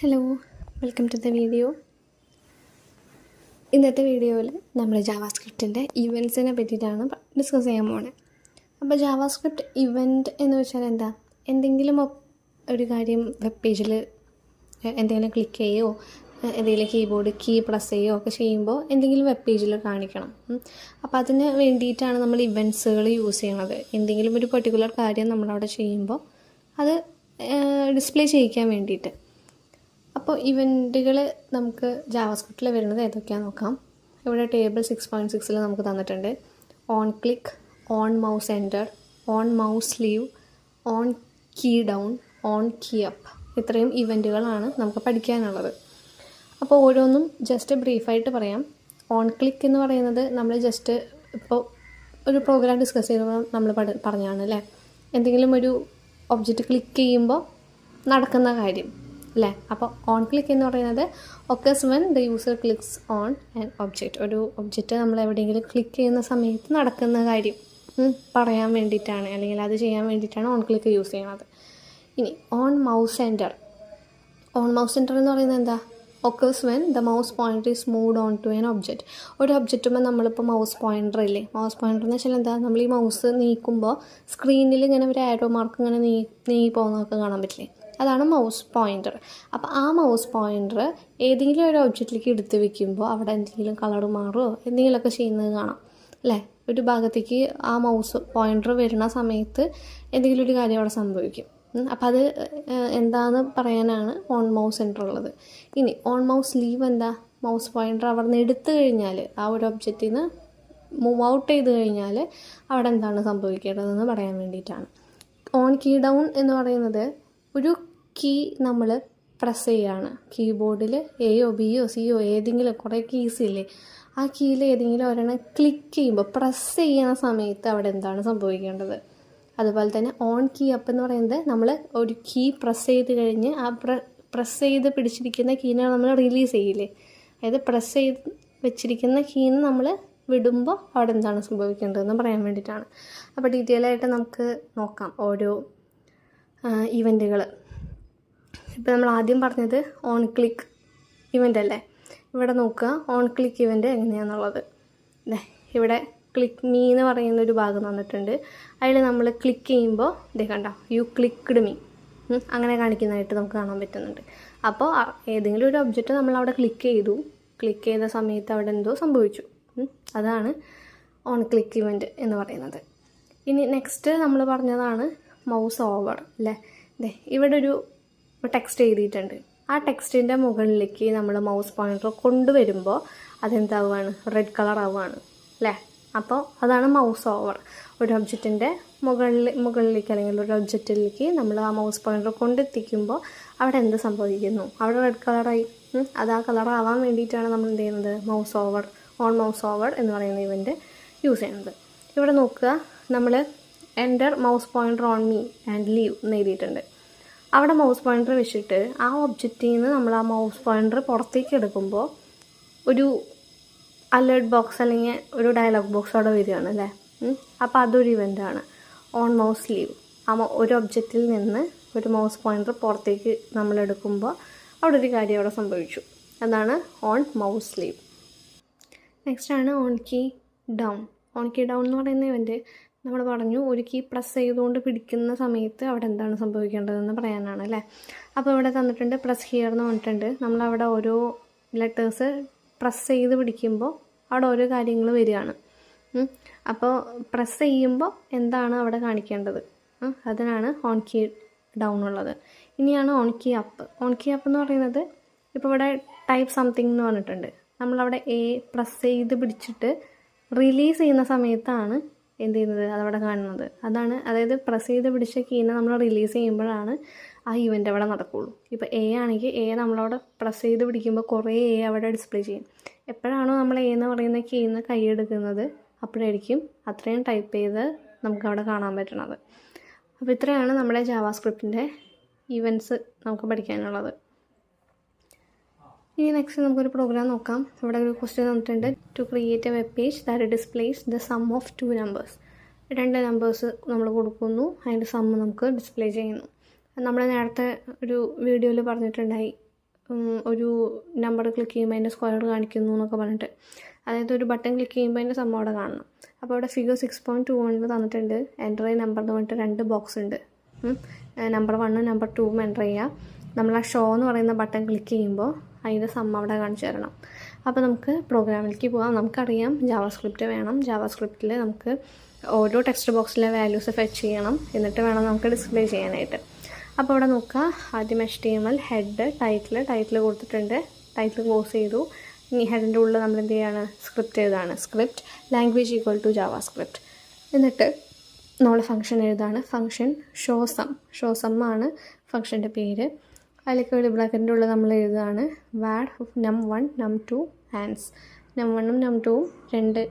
Hello, welcome to the video. ഇന്നത്തെ വീഡിയോയിൽ നമ്മൾ ജാവാസ്ക്രിപ്റ്റിൻ്റെ ഇവൻറ്റ്സിനെ പറ്റിയിട്ടാണ് ഡിസ്കസ് ചെയ്യാൻ പോകുന്നത്. അപ്പോൾ ജാവാസ്ക്രിപ്റ്റ് ഇവൻറ്റ് എന്ന് വെച്ചാൽ എന്താ? എന്തെങ്കിലും ഒരു കാര്യം വെബ് പേജിൽ എന്തെങ്കിലും ക്ലിക്ക് ചെയ്യുകയോ എന്തെങ്കിലും കീബോർഡ് കീ പ്രസ് ചെയ്യുകയോ ഒക്കെ ചെയ്യുമ്പോൾ എന്തെങ്കിലും വെബ് പേജിൽ കാണിക്കണം. അപ്പോൾ അതിന് വേണ്ടിയിട്ടാണ് നമ്മൾ ഇവൻറ്റ്സുകൾ യൂസ് ചെയ്യണത്. എന്തെങ്കിലും ഒരു പെർട്ടിക്കുലർ കാര്യം നമ്മളവിടെ ചെയ്യുമ്പോൾ അത് ഡിസ്പ്ലേ ചെയ്യിക്കാൻ വേണ്ടിയിട്ട്. അപ്പോൾ ഇവൻറ്റുകൾ നമുക്ക് ജാവാസ്ക്രിപ്റ്റിൽ വരുന്നത് ഏതൊക്കെയാണെന്ന് നോക്കാം. ഇവിടെ ടേബിൾ 6.6 നമുക്ക് തന്നിട്ടുണ്ട്. On click, on mouse enter, on mouse leave, on key down, on key up. ഇത്രയും ഇവൻറ്റുകളാണ് നമുക്ക് പഠിക്കാനുള്ളത്. അപ്പോൾ ഓരോന്നും ജസ്റ്റ് ബ്രീഫായിട്ട് പറയാം. ഓൺ ക്ലിക്ക് എന്ന് പറയുന്നത് നമ്മൾ ജസ്റ്റ് ഇപ്പോൾ ഒരു പ്രോഗ്രാം ഡിസ്കസ് ചെയ്യുമ്പോൾ നമ്മൾ പറഞ്ഞാണ് അല്ലേ, എന്തെങ്കിലും ഒരു ഒബ്ജക്റ്റ് ക്ലിക്ക് ചെയ്യുമ്പോൾ നടക്കുന്ന കാര്യം അല്ലേ. അപ്പോൾ ഓൺ ക്ലിക്ക് എന്ന് പറയുന്നത് occurs when the user clicks on an object. ഒരു ഒബ്ജക്റ്റ് നമ്മൾ എവിടെയെങ്കിലും ക്ലിക്ക് ചെയ്യുന്ന സമയത്ത് നടക്കുന്ന കാര്യം പറയാൻ വേണ്ടിയിട്ടാണ്, അല്ലെങ്കിൽ അത് ചെയ്യാൻ വേണ്ടിയിട്ടാണ് ഓൺ ക്ലിക്ക് യൂസ് ചെയ്യുന്നത്. ഇനി on mouse enter. On mouse enter എന്ന് പറയുന്നത് എന്താ? Occurs when the mouse pointer is moved on to an object. ഒരു ഒബ്ജക്റ്റുമ്പോൾ നമ്മളിപ്പോൾ മൗസ് പോയിൻ്റർ ഇല്ലേ, മൗസ് പോയിൻ്റർ എന്ന് വെച്ചാൽ എന്താ? നമ്മൾ ഈ മൗസ് നീക്കുമ്പോൾ സ്ക്രീനിൽ ഇങ്ങനെ ഒരു ആരോ മാർക്ക് ഇങ്ങനെ നീങ്ങി പോകുന്നതൊക്കെ കാണാൻ പറ്റില്ലേ, അതാണ് മൗസ് പോയിൻ്റർ. അപ്പോൾ ആ മൗസ് പോയിൻ്റർ ഏതെങ്കിലും ഒരു ഒബ്ജക്റ്റിലേക്ക് എടുത്ത് വെക്കുമ്പോൾ അവിടെ എന്തെങ്കിലും കളർ മാറുമോ എന്തെങ്കിലുമൊക്കെ ചെയ്യുന്നത് കാണാം അല്ലേ. ഒരു ഭാഗത്തേക്ക് ആ മൗസ് പോയിൻ്റർ വരുന്ന സമയത്ത് എന്തെങ്കിലും ഒരു കാര്യം അവിടെ സംഭവിക്കും. അപ്പോൾ അത് എന്താണെന്ന് പറയാനാണ് ഓൺ മൗസ് എൻ്റർ ഉള്ളത്. ഇനി ഓൺ മൗസ് ലീവ് എന്താ? മൗസ് പോയിൻ്റർ അവിടെ നിന്ന് എടുത്തു കഴിഞ്ഞാൽ, ആ ഒരു ഒബ്ജക്റ്റിൽ നിന്ന് മൂവ് ഔട്ട് ചെയ്ത് കഴിഞ്ഞാൽ അവിടെ എന്താണ് സംഭവിക്കേണ്ടതെന്ന് പറയാൻ വേണ്ടിയിട്ടാണ്. ഓൺ കീ ഡൗൺ എന്ന് പറയുന്നത് ഒരു കീ നമ്മൾ പ്രസ് ചെയ്യുകയാണ്. കീബോർഡിൽ എയോ ബിയോ സിയോ ഏതെങ്കിലും കുറേ കീസ് ഇല്ലേ, ആ കീയിൽ ഏതെങ്കിലും ഒരെണ്ണം ക്ലിക്ക് ചെയ്യുമ്പോൾ പ്രസ് ചെയ്യുന്ന സമയത്ത് അവിടെ എന്താണ് സംഭവിക്കേണ്ടത്. അതുപോലെ തന്നെ ഓൺ കീ അപ്പ് എന്ന് പറയുന്നത് നമ്മൾ ഒരു കീ പ്രസ് ചെയ്ത് കഴിഞ്ഞ് ആ പ്രസ് ചെയ്ത് പിടിച്ചിരിക്കുന്ന കീനെ നമ്മൾ റിലീസ് ചെയ്യില്ലേ, അതായത് പ്രസ് ചെയ്ത് വെച്ചിരിക്കുന്ന കീന്ന് നമ്മൾ വിടുമ്പോൾ അവിടെ എന്താണ് സംഭവിക്കേണ്ടതെന്ന് പറയാൻ വേണ്ടിയിട്ടാണ്. അപ്പോൾ ഡീറ്റെയിൽ ആയിട്ട് നമുക്ക് നോക്കാം ഓരോ ഇവൻറ്റുകൾ. ഇപ്പോൾ നമ്മൾ ആദ്യം പറഞ്ഞത് ഓൺ ക്ലിക്ക് ഇവൻ്റ് അല്ലേ. ഇവിടെ നോക്കുക ഓൺ ക്ലിക്ക് ഇവൻ്റ് എങ്ങനെയാണെന്നുള്ളത്. ഇവിടെ ക്ലിക്ക് മീ എന്ന് പറയുന്ന ഒരു ഭാഗം തന്നിട്ടുണ്ട്. അതിൽ നമ്മൾ ക്ലിക്ക് ചെയ്യുമ്പോൾ ഇതേ കണ്ടോ, യു ക്ലിക്ക്ഡ് മീ അങ്ങനെ കാണിക്കുന്നതായിട്ട് നമുക്ക് കാണാൻ പറ്റുന്നുണ്ട്. അപ്പോൾ ഏതെങ്കിലും ഒരു ഒബ്ജക്റ്റ് നമ്മളവിടെ ക്ലിക്ക് ചെയ്ത സമയത്ത് അവിടെ എന്തോ സംഭവിച്ചു. അതാണ് ഓൺ ക്ലിക്ക് ഇവൻ്റ് എന്ന് പറയുന്നത്. ഇനി നെക്സ്റ്റ് നമ്മൾ പറഞ്ഞതാണ് മൗസ് ഓവർ അല്ലേ. ഇവിടെ ഒരു ടെക്സ്റ്റ് എഴുതിയിട്ടുണ്ട്. ആ ടെക്സ്റ്റിൻ്റെ മുകളിലേക്ക് നമ്മൾ മൗസ് പോയിൻ്റർ കൊണ്ടുവരുമ്പോൾ അതെന്താവുകയാണ്? റെഡ് കളർ ആവുകയാണ് അല്ലേ. അപ്പോൾ അതാണ് മൗസ് ഓവർ. ഒരു ഒബ്ജക്റ്റിൻ്റെ മുകളിലേക്ക് അല്ലെങ്കിൽ ഒരു ഒബ്ജക്റ്റിലേക്ക് നമ്മൾ ആ മൗസ് പോയിൻ്റർ കൊണ്ടെത്തിക്കുമ്പോൾ അവിടെ എന്ത് സംഭവിക്കുന്നു? അവിടെ റെഡ് കളറായി. അത് ആ കളർ ആവാൻ വേണ്ടിയിട്ടാണ് നമ്മൾ എന്ത് ചെയ്യുന്നത്? Mouse over, on mouse over എന്ന് പറയുന്ന ഇവൻ്റ് യൂസ് ചെയ്യുന്നത്. ഇവിടെ നോക്കുക, നമ്മൾ enter mouse pointer on me and leave എന്ന് എഴുതിയിട്ടുണ്ട്. അവിടെ മൗസ് പോയിൻ്റർ വെച്ചിട്ട് ആ ഒബ്ജക്റ്റിൽ നിന്ന് നമ്മൾ ആ മൗസ് പോയിൻ്റർ പുറത്തേക്ക് എടുക്കുമ്പോൾ ഒരു അലേർട്ട് ബോക്സ് അല്ലെങ്കിൽ ഒരു ഡയലോഗ് ബോക്സ് അവിടെ വരികയാണ് അല്ലേ. അപ്പോൾ അതൊരു ഇവൻ്റാണ്. ഓൺ മൗസ് ലീവ്, ഒരു ഒബ്ജക്റ്റിൽ നിന്ന് ഒരു മൗസ് പോയിൻ്റർ പുറത്തേക്ക് നമ്മൾ എടുക്കുമ്പോൾ അവിടെ ഒരു കാര്യം അവിടെ സംഭവിച്ചു. അതാണ് ഓൺ മൗസ് ലീവ്. നെക്സ്റ്റാണ് on key down. On key down എന്ന് പറയുന്ന ഇവൻ്റ് നമ്മൾ പറഞ്ഞു, ഒരു കീ പ്രസ് ചെയ്തുകൊണ്ട് പിടിക്കുന്ന സമയത്ത് അവിടെ എന്താണ് സംഭവിക്കേണ്ടതെന്ന് പറയാനാണ് അല്ലേ. അപ്പോൾ ഇവിടെ തന്നിട്ടുണ്ട് പ്രസ് ഹിയർ എന്ന് പറഞ്ഞിട്ടുണ്ട്. നമ്മളവിടെ ഓരോ ലെറ്റേഴ്സ് പ്രസ് ചെയ്ത് പിടിക്കുമ്പോൾ അവിടെ ഓരോ കാര്യങ്ങൾ വരികയാണ്. അപ്പോൾ പ്രസ് ചെയ്യുമ്പോൾ എന്താണ് അവിടെ കാണിക്കേണ്ടത്, അതിനാണ് ഓൺ കീ ഡൗൺ ഉള്ളത്. ഇനിയാണ് on key up. On key up എന്ന് പറയുന്നത് ഇപ്പോൾ ഇവിടെ ടൈപ്പ് സംതിങ് എന്ന് പറഞ്ഞിട്ടുണ്ട്. നമ്മളവിടെ എ പ്രസ് ചെയ്ത് പിടിച്ചിട്ട് റിലീസ് ചെയ്യുന്ന സമയത്താണ് എന്ത് ചെയ്യുന്നത്, അതവിടെ കാണുന്നത്. അതാണ്, അതായത് പ്രസ് ചെയ്ത് പിടിച്ച കീനെ നമ്മൾ റിലീസ് ചെയ്യുമ്പോഴാണ് ആ ഇവൻ്റ് അവിടെ നടക്കുകയുള്ളൂ. ഇപ്പോൾ എ ആണെങ്കിൽ എ നമ്മളവിടെ പ്രസ് ചെയ്ത് പിടിക്കുമ്പോൾ കുറേ എ അവിടെ ഡിസ്പ്ലേ ചെയ്യും. എപ്പോഴാണോ നമ്മൾ എ എന്ന് പറയുന്ന കീന്ന് കൈയെടുക്കുന്നത് അപ്പോഴായിരിക്കും അത്രയും ടൈപ്പ് ചെയ്ത് നമുക്കവിടെ കാണാൻ പറ്റുന്നത്. അപ്പോൾ ഇത്രയാണ് നമ്മുടെ ജാവാസ്ക്രിപ്റ്റിൻ്റെ ഇവൻറ്റ്സ് നമുക്ക് പഠിക്കാനുള്ളത്. ഇനി നെക്സ്റ്റ് നമുക്കൊരു പ്രോഗ്രാം നോക്കാം. ഇവിടെ ഒരു ക്വസ്റ്റ്യൻ തന്നിട്ടുണ്ട്. To create a web page that displays the sum of 2 numbers. 2 numbers നമ്മൾ കൊടുക്കുന്നു, അതിൻ്റെ സം നമുക്ക് ഡിസ്പ്ലേ ചെയ്യുന്നു. നമ്മൾ നേരത്തെ ഒരു വീഡിയോയിൽ പറഞ്ഞിട്ടുണ്ടായി ഒരു നമ്പർ ക്ലിക്ക് ചെയ്യുമ്പോൾ അതിൻ്റെ സ്ക്വയർ കാണിക്കുന്നു എന്നൊക്കെ പറഞ്ഞിട്ട്, അതായത് ഒരു ബട്ടൺ ക്ലിക്ക് ചെയ്യുമ്പോൾ അതിൻ്റെ സംഭവം അവിടെ കാണണം. അപ്പോൾ അവിടെ ഫിഗർ 6.21 തന്നിട്ടുണ്ട്. എൻ്റർ ചെയ്യുക നമ്പർ എന്ന് പറഞ്ഞിട്ട് 2 ബോക്സ് ഉണ്ട്. നമ്പർ 1ഉം നമ്പർ 2ഉം എൻ്റർ ചെയ്യുക. നമ്മൾ ആ ഷോ എന്ന് പറയുന്ന ബട്ടൺ ക്ലിക്ക് ചെയ്യുമ്പോൾ അതിൻ്റെ സം അവിടെ കാണിച്ചു തരണം. അപ്പോൾ നമുക്ക് പ്രോഗ്രാമിലേക്ക് പോകാം. നമുക്കറിയാം ജാവാസ്ക്രിപ്റ്റ് വേണം. ജാവാസ്ക്രിപ്റ്റിൽ നമുക്ക് ഓരോ ടെക്സ്റ്റ് ബോക്സിലെ വാല്യൂസ് ഫെച്ച് ചെയ്യണം, എന്നിട്ട് വേണം നമുക്ക് ഡിസ്പ്ലേ ചെയ്യാനായിട്ട്. അപ്പോൾ അവിടെ നോക്കുക, ആദ്യം HTML ഹെഡ് ടൈറ്റിൽ കൊടുത്തിട്ടുണ്ട്. ടൈറ്റിൽ ക്ലോസ് ചെയ്തു. ഇനി ഹെഡിൻ്റെ ഉള്ളിൽ നമ്മൾ എന്ത് ചെയ്യാണ്, സ്ക്രിപ്റ്റ് എഴുതാണ്. Script language equal to JavaScript. എന്നിട്ട് നമ്മൾ ഫംഗ്ഷൻ എഴുതാണ്. ഫംഗ്ഷൻ ഷോ സം ആണ് ഫംഗ്ഷൻ്റെ പേര്. അതിലേക്ക് ഒരു ബ്രാക്കറ്റിൻ്റെ ഉള്ളിൽ നമ്മൾ എഴുതുകയാണ് വാഡ് num1 num2 ആൻസ്. num1ഉം num2ഉം 2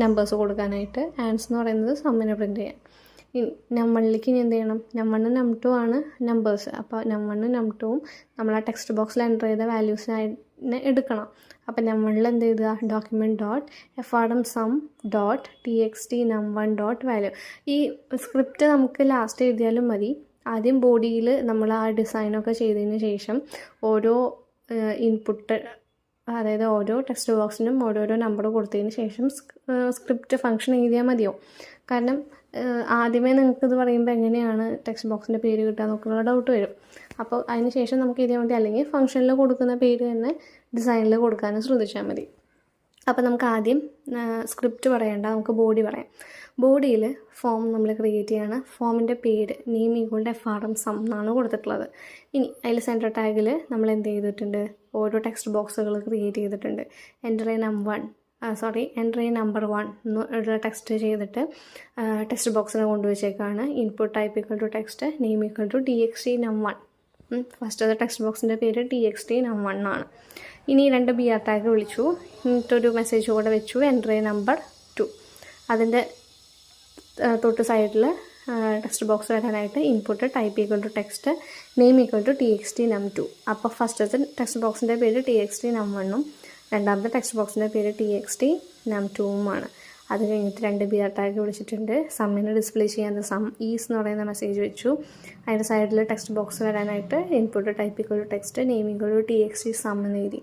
നമ്പേഴ്സ് കൊടുക്കാനായിട്ട്. ആൻസ് എന്ന് പറയുന്നത് സമ്മിനെ പ്രിൻറ്റ് ചെയ്യാൻ. ഇനി num1ലേക്ക് ഇനി എന്ത് ചെയ്യണം, num1ഉം num2 ആണ് നമ്പേഴ്സ്. അപ്പോൾ num1ഉം num2ഉം നമ്മൾ ആ ടെക്സ്റ്റ് ബോക്സിൽ എൻ്റർ ചെയ്ത വാല്യൂസിനായിട്ട് എടുക്കണം. അപ്പോൾ num1ൽ എന്ത് ചെയ്തുക, document dot frm sum dot txt num1 dot value. ഈ സ്ക്രിപ്റ്റ് നമുക്ക് ലാസ്റ്റ് എഴുതിയാലും മതി. ആദ്യം ബോഡിയിൽ നമ്മൾ ആ ഡിസൈനൊക്കെ ചെയ്തതിന് ശേഷം ഓരോ ഇൻപുട്ട്, അതായത് ഓരോ ടെക്സ്റ്റ് ബോക്സിനും ഓരോരോ നമ്പർ കൊടുത്തതിന് ശേഷം സ്ക്രിപ്റ്റ് ഫംഗ്ഷൻ എഴുതിയാൽ മതിയോ. കാരണം ആദ്യമേ നിങ്ങൾക്കിത് പറയുമ്പോൾ എങ്ങനെയാണ് ടെക്സ്റ്റ് ബോക്സിൻ്റെ പേര് കിട്ടുക എന്നൊക്കെയുള്ള ഡൗട്ട് വരും. അപ്പോൾ അതിന് ശേഷം നമുക്ക് എഴുതിയാൽ മതി. അല്ലെങ്കിൽ ഫംഗ്ഷനിൽ കൊടുക്കുന്ന പേര് തന്നെ ഡിസൈനിൽ കൊടുക്കാനും ശ്രദ്ധിച്ചാൽ മതി. അപ്പോൾ നമുക്ക് ആദ്യം സ്ക്രിപ്റ്റ് പറയേണ്ട, നമുക്ക് ബോഡി പറയാം. ബോഡിയിൽ ഫോം നമ്മൾ ക്രിയേറ്റ് ചെയ്യാണ്. ഫോമിൻ്റെ പേര് name equal to frm sum എന്നാണ് കൊടുത്തിട്ടുള്ളത്. ഇനി അതിൽ സെൻറ്റർ ടാഗിൽ നമ്മൾ എന്ത് ചെയ്തിട്ടുണ്ട്, ഓരോ ടെക്സ്റ്റ് ബോക്സുകൾ ക്രിയേറ്റ് ചെയ്തിട്ടുണ്ട്. എൻ്റർ നമ്പർ 1 എന്നുള്ള ടെക്സ്റ്റ് ചെയ്തിട്ട് ടെക്സ്റ്റ് ബോക്സിനെ കൊണ്ടുവച്ചേക്കാണ്. Input type equal to text, name equal to txt num1. First text ബോക്സിൻ്റെ പേര് txt num1 ആണ്. ഇനി 2 BR ടാഗ് വിളിച്ചു. എന്നിട്ടൊരു മെസ്സേജ് കൂടെ വെച്ചു, എൻ്റർ നമ്പർ 2. അതിൻ്റെ തൊട്ട് സൈഡിൽ ടെക്സ്റ്റ് ബോക്സ് വരാനായിട്ട് input type equal to text, name equal to txt num2. അപ്പോൾ ഫസ്റ്റത്തെ ടെക്സ്റ്റ് ബോക്സിൻ്റെ പേര് txt num1ഉം രണ്ടാമത്തെ ടെക്സ്റ്റ് ബോക്സിൻ്റെ പേര് txt num2ഉമാണ്. അത് കഴിഞ്ഞിട്ട് 2 BR ടാഗ് വിളിച്ചിട്ടുണ്ട്. സമ്മിനെ ഡിസ്പ്ലേ ചെയ്യാൻ സം ഈസ് എന്ന് പറയുന്ന മെസ്സേജ് വെച്ചു. അതിൻ്റെ സൈഡിൽ ടെക്സ്റ്റ് ബോക്സ് വരാനായിട്ട് input type equal to text, name equal to txt sum എന്ന് എഴുതി.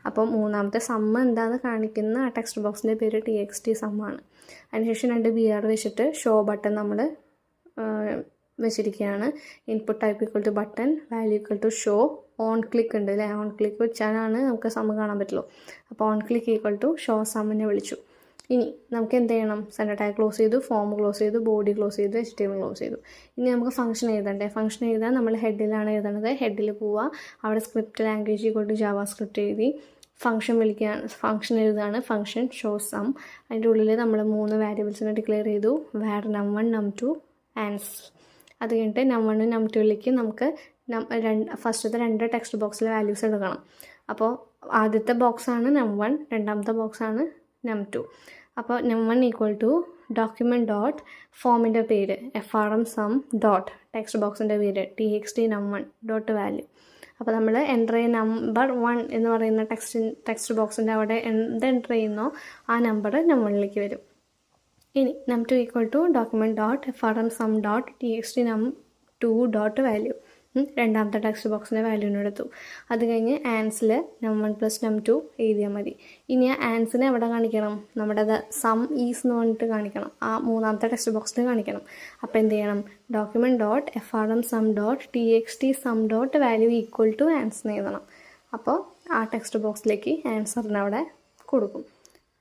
അപ്പോൾ മൂന്നാമത്തെ സമ്മ് എന്താണെന്ന് കാണിക്കുന്ന ആ ടെക്സ്റ്റ് ബോക്സിൻ്റെ പേര് txt സം ആണ്. അതിനുശേഷം 2 BR വെച്ചിട്ട് ഷോ ബട്ടൺ നമ്മൾ വെച്ചിരിക്കുകയാണ്. Input type equal to button, value equal to show. On click ഉണ്ട് അല്ലേ, ഓൺ ക്ലിക്ക് വെച്ചാലാണ് നമുക്ക് സമ്മ് കാണാൻ പറ്റുള്ളൂ. അപ്പോൾ on click equal to show സമ്മിനെ വിളിച്ചു. ഇനി നമുക്ക് എന്ത് ചെയ്യണം, സെൻറ്റർ ടാഗ് ക്ലോസ് ചെയ്തു, ഫോം ക്ലോസ് ചെയ്തു, ബോഡി ക്ലോസ് ചെയ്തു, HTML ക്ലോസ് ചെയ്തു. ഇനി നമുക്ക് ഫംഗ്ഷൻ എഴുതണ്ടേ. ഫംഗ്ഷൻ എഴുതാൻ നമ്മൾ ഹെഡിലാണ് എഴുതണത്. ഹെഡിൽ പോവുക, അവിടെ script language equal to JavaScript എഴുതി ഫംഗ്ഷൻ ഫംഗ്ഷൻ എഴുതുകയാണ്. Function show sum. അതിൻ്റെ ഉള്ളിൽ നമ്മൾ 3 വേരിയബിൾസിനെ ഡിക്ലെയർ ചെയ്തു, വാഡ് num1 num2 ആൻസ്. അത് കഴിഞ്ഞിട്ട് num1 num2ലേക്ക് നമുക്ക് ഫസ്റ്റത്തെ 2 ടെക്സ്റ്റ് ബോക്സിലെ വാല്യൂസ് എടുക്കണം. അപ്പോൾ ആദ്യത്തെ ബോക്സാണ് num1, രണ്ടാമത്തെ ബോക്സാണ് num2. അപ്പോൾ num1 equal to document dot ഫോമിൻ്റെ പേര് frm sum ഡോട്ട് ടെക്സ്റ്റ് ബോക്സിൻ്റെ പേര് txt num1 ഡോട്ട് വാല്യൂ. അപ്പോൾ നമ്മൾ എൻ്റർ നമ്പർ 1 എന്ന് പറയുന്ന ടെക്സ്റ്റ് ബോക്സിൻ്റെ അവിടെ എന്ത് എൻ്റർ ചെയ്യുന്നോ ആ നമ്പർ num1ലേക്ക് വരും. ഇനി num2 equal to document dot frm sum dot txt num2 dot value. രണ്ടാമത്തെ ടെക്സ്റ്റ് ബോക്സിൻ്റെ വാല്യൂവിന് എടുത്തു. അത് കഴിഞ്ഞ് ആൻസിൽ num1 + num2 എഴുതിയാൽ മതി. ഇനി ആ ആൻസിനെ എവിടെ കാണിക്കണം, നമ്മുടെ സം ഈസ് എന്ന് പറഞ്ഞിട്ട് കാണിക്കണം. ആ മൂന്നാമത്തെ ടെക്സ്റ്റ് ബോക്സിൽ കാണിക്കണം. അപ്പോൾ എന്ത് ചെയ്യണം, document dot frm sum dot txt sum dot value equal to ans എന്ന് എഴുതണം. അപ്പോൾ ആ ടെക്സ്റ്റ് ബോക്സിലേക്ക് ആൻസറിന് അവിടെ കൊടുക്കും.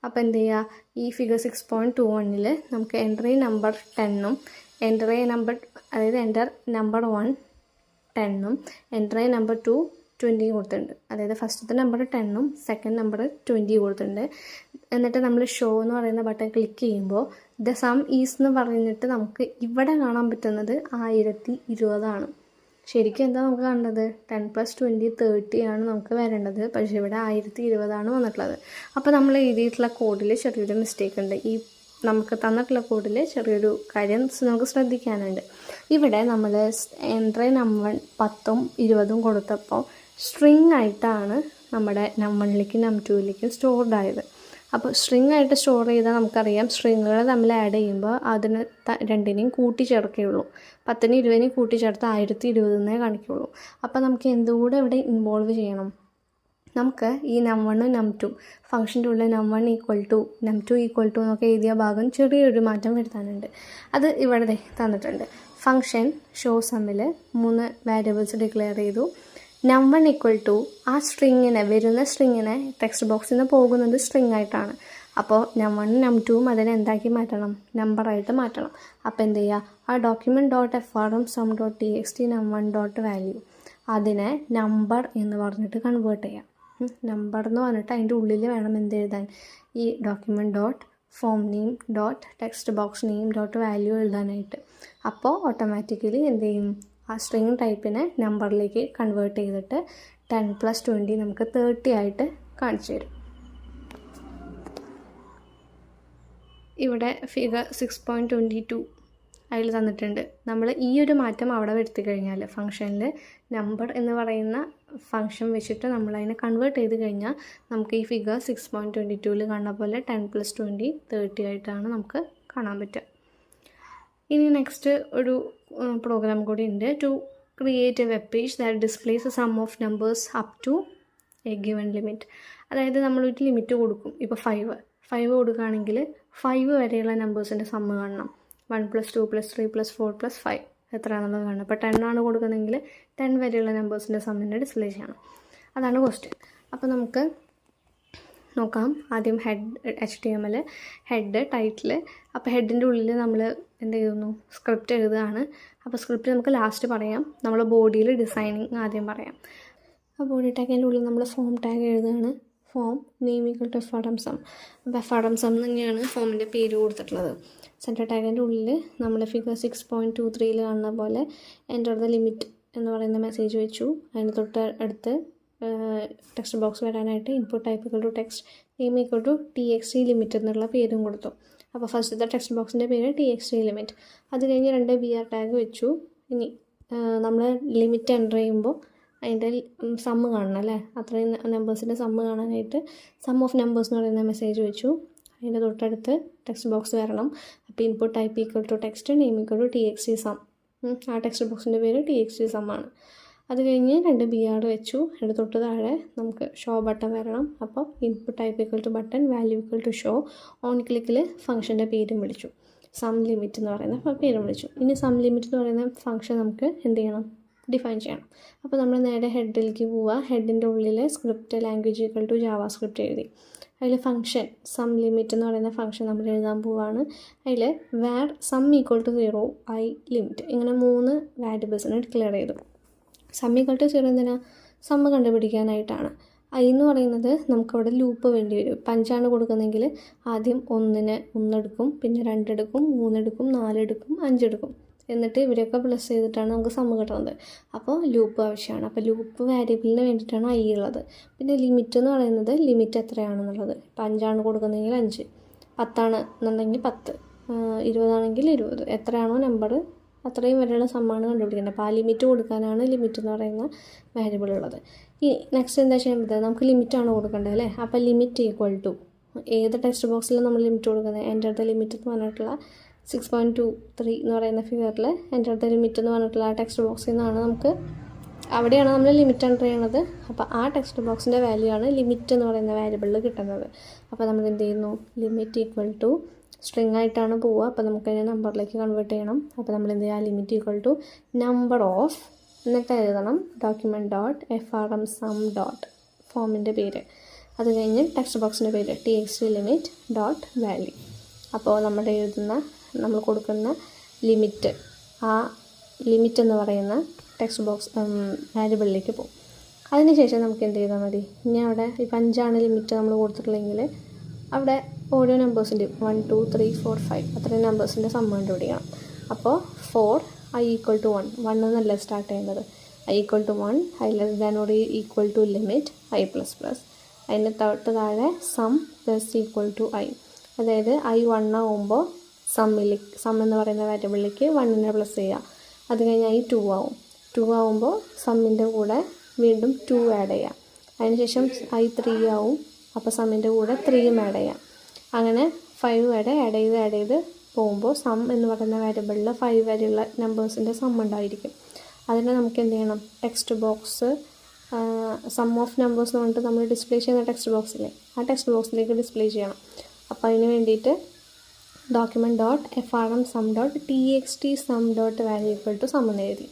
അപ്പോൾ എന്ത് ചെയ്യുക, ഈ ഫിഗർ 6.21 നമുക്ക് എൻ്റർ നമ്പർ 10ഉം എൻ്റർ നമ്പർ, അതായത് എൻ്റർ നമ്പർ 1 10ഉം എൻ്റർ നമ്പർ 2 20 കൊടുത്തിട്ടുണ്ട്. അതായത് ഫസ്റ്റത്തെ നമ്പർ 10ഉം സെക്കൻഡ് നമ്പർ 20 കൊടുത്തിട്ടുണ്ട്. എന്നിട്ട് നമ്മൾ ഷോ എന്ന് പറയുന്ന ബട്ടൺ ക്ലിക്ക് ചെയ്യുമ്പോൾ ദ സം ഈസ് എന്ന് പറഞ്ഞിട്ട് നമുക്ക് ഇവിടെ കാണാൻ പറ്റുന്നത് 1020 ശരിക്കും എന്താ നമുക്ക് കണ്ടത്, 10 + 20 30 ആണ് നമുക്ക് വരേണ്ടത്. പക്ഷേ ഇവിടെ 1020 വന്നിട്ടുള്ളത്. അപ്പോൾ നമ്മൾ എഴുതിയിട്ടുള്ള കോഡിൽ ചെറിയൊരു മിസ്റ്റേക്ക് ഉണ്ട്. ഈ നമുക്ക് തന്നിട്ടുള്ള കോഡിൽ ചെറിയൊരു കാര്യം നമുക്ക് ശ്രദ്ധിക്കാനുണ്ട്. ഇവിടെ നമ്മൾ എൻ്റർ നമ്പർ 10ഉം 20ഉം കൊടുത്തപ്പോൾ സ്ട്രിങ് ആയിട്ടാണ് നമ്മുടെ num1ലേക്കും num2ലേക്കും സ്റ്റോർഡ് ആയത്. അപ്പോൾ സ്ട്രിങ് ആയിട്ട് സ്റ്റോർ ചെയ്താൽ നമുക്കറിയാം സ്ട്രിങ്ങുകൾ തമ്മിൽ ആഡ് ചെയ്യുമ്പോൾ അതിന് രണ്ടിനെയും കൂട്ടിച്ചേർക്കുകയുള്ളൂ. 10നെയും 20നെയും കൂട്ടിച്ചേർത്ത് 1020 കാണിക്കുകയുള്ളൂ. അപ്പോൾ നമുക്ക് എന്തുകൂടെ ഇവിടെ ഇൻവോൾവ് ചെയ്യണം? നമുക്ക് ഈ num1 num2 ഫംഗ്ഷൻ്റെ ഉള്ളിൽ num1 = num2 = എന്നൊക്കെ എഴുതിയ ഭാഗം ചെറിയൊരു മാറ്റം വരുത്താനുണ്ട്. അത് ഇവിടെ തന്നിട്ടുണ്ട്. ഫംഗ്ഷൻ ഷോ സമ്മിൽ 3 വേരിയബിൾസ് ഡിക്ലെയർ ചെയ്തു. num1 = ആ സ്ട്രിങ്ങിനെ വരുന്ന സ്ട്രിങ്ങിനെ ടെക്സ്റ്റ് ബോക്സിൽ നിന്ന് പോകുന്നത് സ്ട്രിങ് ആയിട്ടാണ്. അപ്പോൾ num1 num2 അതിനെ എന്താക്കി മാറ്റണം? നമ്പറായിട്ട് മാറ്റണം. അപ്പോൾ എന്ത് ചെയ്യുക? ആ document.frmsum.txt num1.value അതിനെ നമ്പർ എന്ന് പറഞ്ഞിട്ട് കൺവേർട്ട് ചെയ്യാം. നമ്പർ എന്ന് പറഞ്ഞിട്ട് അതിൻ്റെ ഉള്ളിൽ വേണം എന്ത് എഴുതാൻ? ഈ document.formName.textboxName.value എഴുതാനായിട്ട്. അപ്പോൾ ഓട്ടോമാറ്റിക്കലി എന്ത് ചെയ്യും? ആ സ്ട്രിങ് ടൈപ്പിനെ നമ്പറിലേക്ക് കൺവേർട്ട് ചെയ്തിട്ട് 10 + 20 നമുക്ക് 30 ആയിട്ട് കാണിച്ചു തരും. ഇവിടെ ഫിഗർ 6.22 അതിൽ തന്നിട്ടുണ്ട്. നമ്മൾ ഈ ഒരു മാറ്റം അവിടെ വരുത്തി കഴിഞ്ഞാൽ ഫംഗ്ഷനിൽ നമ്പർ എന്ന് പറയുന്ന ഫംഗ്ഷൻ വെച്ചിട്ട് നമ്മളതിനെ കൺവേർട്ട് ചെയ്ത് കഴിഞ്ഞാൽ നമുക്ക് ഈ ഫിഗർ 6.22 കാണുന്ന പോലെ 10 + 20 30 ആയിട്ടാണ് നമുക്ക് കാണാൻ പറ്റുക. ഇനി നെക്സ്റ്റ് ഒരു പ്രോഗ്രാം കൂടി ഉണ്ട്. To create a web page that displays a sum of numbers up to a given limit. അതായത് നമ്മളൊരു ലിമിറ്റ് കൊടുക്കും. ഇപ്പോൾ 5 കൊടുക്കുകയാണെങ്കിൽ 5 വരെയുള്ള നമ്പേഴ്സിൻ്റെ സമ്മ് കാണണം. 1 + 2 + 3 + 4 + 5 എത്രയാണെന്നുള്ളത് കാണണം. അപ്പോൾ 10 ആണ് കൊടുക്കുന്നതെങ്കിൽ 10 വരെയുള്ള നമ്പേഴ്സിൻ്റെ സമ്മിനെ ഡിസ്പ്ലേ ചെയ്യണം. അതാണ് ക്വസ്റ്റ്യൻ. അപ്പോൾ നമുക്ക് നോക്കാം. ആദ്യം HTML ഹെഡ് ടൈറ്റിൽ. അപ്പോൾ ഹെഡിൻ്റെ ഉള്ളിൽ നമ്മൾ എന്ത് ചെയ്യുന്നു? സ്ക്രിപ്റ്റ് എഴുതുകയാണ്. അപ്പോൾ സ്ക്രിപ്റ്റ് നമുക്ക് ലാസ്റ്റ് പറയാം. നമ്മൾ ബോഡിയിൽ ഡിസൈനിങ് ആദ്യം പറയാം. ആ ബോഡി ടാഗിൻ്റെ ഉള്ളിൽ നമ്മൾ ഫോം ടാഗ് എഴുതുകയാണ്. Form name = frmsum. അപ്പോൾ frmsum തന്നെയാണ് ഫോമിൻ്റെ പേര് കൊടുത്തിട്ടുള്ളത്. സെൻറ്റർ ടാഗിൻ്റെ ഉള്ളിൽ നമ്മൾ ഫിഗർ 6.23 കാണുന്ന പോലെ എൻ്റർ ദ ലിമിറ്റ് എന്ന് പറയുന്ന മെസ്സേജ് വെച്ചു. അതിന് തൊട്ട് അടുത്ത് ടെക്സ്റ്റ് ബോക്സ് വരാനായിട്ട് input type = text, name = txt limit എന്നുള്ള പേരും കൊടുത്തു. അപ്പോൾ ഫസ്റ്റത്തെ ടെക്സ്റ്റ് ബോക്സിൻ്റെ പേര് txt ലിമിറ്റ്. അത് കഴിഞ്ഞ് 2 br ടാഗ് വെച്ചു. ഇനി നമ്മൾ ലിമിറ്റ് എൻ്റർ ചെയ്യുമ്പോൾ അതിൻ്റെ സമ്മ് കാണണം അല്ലേ? അത്രയും നമ്പേഴ്സിൻ്റെ സമ്മ് കാണാനായിട്ട് സം ഓഫ് നമ്പേഴ്സ് എന്ന് പറയുന്ന മെസ്സേജ് വെച്ചു. അതിൻ്റെ തൊട്ടടുത്ത് ടെക്സ്റ്റ് ബോക്സ് വരണം. അപ്പോൾ input type = text, name = txt sum. ആ ടെക്സ്റ്റ് ബോക്സിൻ്റെ പേര് txt sum ആണ്. അത് കഴിഞ്ഞ് 2 br വെച്ചു. അതിൻ്റെ തൊട്ട് താഴെ നമുക്ക് ഷോ ബട്ടൺ വരണം. അപ്പോൾ input type = button, value = show. On ക്ലിക്കിൽ ഫംഗ്ഷൻ്റെ പേരും വിളിച്ചു. സം ലിമിറ്റ് എന്ന് പറയുന്ന പേരും വിളിച്ചു. ഇനി സം ലിമിറ്റ് എന്ന് പറയുന്ന ഫംഗ്ഷൻ നമുക്ക് എന്ത് ചെയ്യണം? ഡിഫൈൻ ചെയ്യണം. അപ്പോൾ നമ്മൾ നേരെ ഹെഡിലേക്ക് പോവുക. ഹെഡിൻ്റെ ഉള്ളിൽ സ്ക്രിപ്റ്റ് ലാംഗ്വേജ് = ജാവാസ്ക്രിപ്റ്റ് എഴുതി. അതിൽ ഫംഗ്ഷൻ സം ലിമിറ്റ് എന്ന് പറയുന്ന ഫംഗ്ഷൻ നമ്മൾ എഴുതാൻ പോവുകയാണ്. അതിൽ വാർ സം = 0 i ലിമിറ്റ് ഇങ്ങനെ 3 വാരിയബിൾസിനെ ഡിക്ലെയർ ചെയ്തു. സം = 0 എന്തിനാ? സമ്മ് കണ്ടുപിടിക്കാനായിട്ടാണ്. i എന്ന് പറയുന്നത് നമുക്കവിടെ ലൂപ്പ് വേണ്ടി വരും. 5 കൊടുക്കുന്നതെങ്കിൽ ആദ്യം 1 എടുക്കും, പിന്നെ 2 എടുക്കും, 3 എടുക്കും, 4 എടുക്കും, 5 എടുക്കും. എന്നിട്ട് ഇവരെയൊക്കെ പ്ലസ് ചെയ്തിട്ടാണ് നമുക്ക് സമ്മ് കിട്ടുന്നത്. അപ്പോൾ ലൂപ്പ് ആവശ്യമാണ്. അപ്പോൾ ലൂപ്പ് വാരിയബിളിന് വേണ്ടിയിട്ടാണ് i ഉള്ളത്. പിന്നെ ലിമിറ്റ് എന്ന് പറയുന്നത് ലിമിറ്റ് എത്രയാണെന്നുള്ളത്. ഇപ്പോൾ 5 കൊടുക്കുന്നതെങ്കിൽ 5, 10 എന്നുണ്ടെങ്കിൽ 10, 20 ആണെങ്കിൽ 20, എത്രയാണോ നമ്പർ അത്രയും വരെയുള്ള സമ്മാണ് കണ്ടുപിടിക്കേണ്ടത്. അപ്പോൾ ആ ലിമിറ്റ് കൊടുക്കാനാണ് ലിമിറ്റ് എന്ന് പറയുന്ന വാരിയബിൾ ഉള്ളത്. ഈ നെക്സ്റ്റ് എന്താ ചെയ്യുന്നത്? നമുക്ക് ലിമിറ്റാണ് കൊടുക്കേണ്ടത് അല്ലേ? അപ്പോൾ ലിമിറ്റ് = ഏത് ടെക്സ്റ്റ് ബോക്സിലും നമ്മൾ ലിമിറ്റ് കൊടുക്കുന്നത് എൻ്റർ ദ ലിമിറ്റ് എന്ന് പറഞ്ഞിട്ടുള്ള 6.23 എന്ന് പറയുന്ന ഫിഗറിൽ എൻ്റർ ദ ലിമിറ്റ് എന്ന് പറഞ്ഞിട്ടുള്ള ആ ടെക്സ്റ്റ് ബോക്സിൽ നിന്നാണ് നമുക്ക് അവിടെയാണ് നമ്മൾ ലിമിറ്റ് എൻ്റർ ചെയ്യണത്. അപ്പോൾ ആ ടെക്സ്റ്റ് ബോക്സിൻ്റെ വാല്യൂ ആണ് ലിമിറ്റ് എന്ന് പറയുന്ന വാരിയബിളിൽ കിട്ടുന്നത്. അപ്പോൾ നമ്മൾ എന്ത് ചെയ്യുന്നു? ലിമിറ്റ് = സ്ട്രിങ് ആയിട്ടാണ് പോവുക. അപ്പോൾ നമുക്കതിനെ നമ്പറിലേക്ക് കൺവേർട്ട് ചെയ്യണം. അപ്പോൾ നമ്മൾ എന്ത് ചെയ്യുക? ലിമിറ്റ് = നമ്പർ ഓഫ് എന്നിട്ട് എഴുതണം document.frmsum. ഫോമിൻ്റെ പേര്. അത് കഴിഞ്ഞ് ടെക്സ്റ്റ് ബോക്സിൻ്റെ പേര് txt limit.value. അപ്പോൾ നമ്മൾ കൊടുക്കുന്ന ലിമിറ്റ് ആ ലിമിറ്റ് എന്ന് പറയുന്ന ടെക്സ്റ്റ് ബോക്സ് വാരിയബിളിലേക്ക് പോകും. അതിനുശേഷം നമുക്ക് എന്ത് ചെയ്താൽ മതി? ഇനി അവിടെ ഇപ്പോൾ 5 ലിമിറ്റ് നമ്മൾ കൊടുത്തിട്ടില്ലെങ്കിൽ അവിടെ ഓരോ നമ്പേഴ്സിൻ്റെയും 1 2 3 4 5 അത്രയും നമ്പേഴ്സിൻ്റെ സമ്മ് കണ്ടുപിടിക്കണം. അപ്പോൾ 4 i = 1 എന്നല്ല സ്റ്റാർട്ട് ചെയ്യുന്നത്. i = 1, i > limit i++. അതിന് തൊട്ട് താഴെ സം + i. അതായത് i 1 ആകുമ്പോൾ സം എന്ന് പറയുന്ന വാരിയബിളിലേക്ക് 1 പ്ലസ് ചെയ്യുക. അത് കഴിഞ്ഞ് i 2 ആവും. 2 ആകുമ്പോൾ സമ്മിൻ്റെ കൂടെ വീണ്ടും 2 ആഡ് ചെയ്യുക. അതിനുശേഷം i 3 ആവും. അപ്പോൾ സമ്മിൻ്റെ കൂടെ 3 ആഡ് ചെയ്യാം. അങ്ങനെ 5 വരെ ആഡ് ചെയ്ത് പോകുമ്പോൾ സം എന്ന് പറയുന്ന വേരിയബിളിൽ 5 വരെയുള്ള നമ്പേഴ്സിൻ്റെ സം ഉണ്ടായിരിക്കും. അതിനെ നമുക്ക് എന്ത് ചെയ്യണം, text box sum of numbers എന്ന് പറഞ്ഞിട്ട് നമ്മൾ ഡിസ്പ്ലേ ചെയ്യുന്ന ടെക്സ്റ്റ് ബോക്സില്ലേ, ആ ടെക്സ്റ്റ് ബോക്സിലേക്ക് ഡിസ്പ്ലേ ചെയ്യണം. അപ്പോൾ അതിന് വേണ്ടിയിട്ട് document.frm_sum.txt sum.value=sum എന്ന് എഴുതി.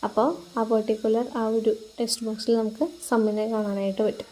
അപ്പോൾ ആ പെർട്ടിക്കുലർ ആ ഒരു ടെക്സ്റ്റ് ബോക്സിൽ നമുക്ക് സമ്മിനെ കാണാനായിട്ട് പറ്റും.